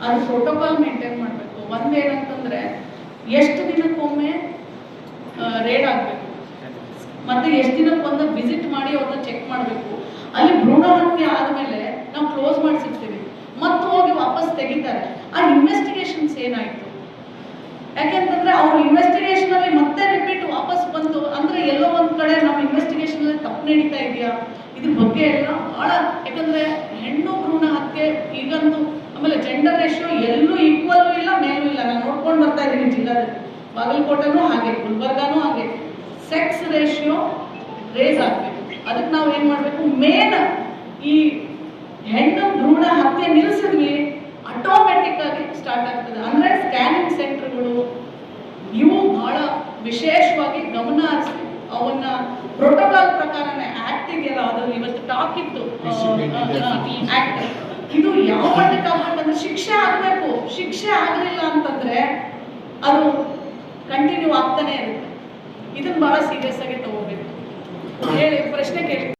ಅದು protocol maintain ಮಾಡಬೇಕು. ಒಂದೇನಂತಂದ್ರೆ ಎಷ್ಟು ದಿನಕ್ಕೊಮ್ಮೆ ರೇಡ್ ಆಗಬೇಕು, ಮತ್ತೆ ಎಷ್ಟು ದಿನಕ್ಕೊಂದು ವಿಸಿಟ್ ಮಾಡಿ ಅವ್ರನ್ನ ಚೆಕ್ ಮಾಡಬೇಕು. ಅಲ್ಲಿ ಭ್ರೂಣ ಹತ್ಯೆ ಆದಮೇಲೆ ನಾವು ಕ್ಲೋಸ್ ಮಾಡಿಸಿರ್ತೀವಿ, ಮತ್ತೆ ಹೋಗಿ ವಾಪಸ್ ತೆಗಿತಾರೆ. ಆ ಇನ್ವೆಸ್ಟಿಗೇಷನ್ಸ್ ಏನಾಯ್ತು? ಯಾಕೆಂತಂದ್ರೆ ಅವ್ರ ಇನ್ವೆಸ್ಟಿಗೇಷನ್ ಅಲ್ಲಿ ಮತ್ತೆ ರಿಪೀಟ್ ವಾಪಸ್ ಬಂತು ಅಂದ್ರೆ ಎಲ್ಲೋ ಒಂದ್ ಕಡೆ ನಮ್ಮ ಇನ್ವೆಸ್ಟಿಗೇಷನ್ ಅಲ್ಲಿ ತಪ್ಪು ನಡೀತಾ ಇದೆಯಾ, ಇದ್ರ ಬಗ್ಗೆ ಎಲ್ಲ ಬಹಳ. ಯಾಕಂದ್ರೆ ಹೆಣ್ಣು ಭ್ರೂಣ ಹತ್ಯೆ ಈಗಂತೂ, ಆಮೇಲೆ ಜೆಂಡರ್ ರೇಷಿಯೋ ಎಲ್ಲೂ ಈಕ್ವಲ್ ಇಲ್ಲ, ಮೇಲೂ ಇಲ್ಲ. ನಾನು ನೋಡ್ಕೊಂಡು ಬರ್ತಾ ಇದ್ದೀನಿ ಜಿಲ್ಲಾದಲ್ಲಿ, ಬಾಗಲಕೋಟೆನೂ ಹಾಗೆ, ಗುಲ್ಬರ್ಗಾನೂ ಹಾಗೆ. ಸೆಕ್ಸ್ ರೇಷಿಯೋ ರೇಸ್ ಆಗಬೇಕು. ಅದಕ್ಕೆ ನಾವು ಏನು ಮಾಡಬೇಕು, ಮೇನ್ ಈ ಹೆಣ್ಣು ಭ್ರೂಣ ಹತ್ಯೆ ನಿಲ್ಲಿಸಿದ್ವಿ, ಆಟೋಮೆಟಿಕ್ ಆಗಿ ಸ್ಟಾರ್ಟ್ ಆಗ್ತದೆ. ಅಂದ್ರೆ ಸ್ಕ್ಯಾನಿಂಗ್ ಸೆಂಟರ್ಗಳು ಇವು ಬಹಳ ವಿಶೇಷವಾಗಿ ಗಮನ ಹರಿಸಿ ಅವನ್ನ ಪ್ರೋಟೋಕಾಲ್ ಪ್ರಕಾರನೇ ಆಕ್ಟಿಗೆಲ್ಲ, ಅದು ಇವತ್ತು ಟಾಕ್ ಇತ್ತು ಆಕ್ಟ್, ಇದು ಯಾವ ಮಟ್ಟಕ್ಕೆ ಆಗ್ಬೇಕಂದ್ರೆ ಶಿಕ್ಷೆ ಆಗಬೇಕು. ಶಿಕ್ಷೆ ಆಗಲಿಲ್ಲ ಅಂತಂದ್ರೆ ಅದು ಕಂಟಿನ್ಯೂ ಆಗ್ತಾನೆ ಇರುತ್ತೆ. ಇದನ್ನ ಬಹಳ ಸೀರಿಯಸ್ ಆಗಿ ತಗೋಬೇಕು. ಹೇಳಿ, ಪ್ರಶ್ನೆ ಕೇಳಿ.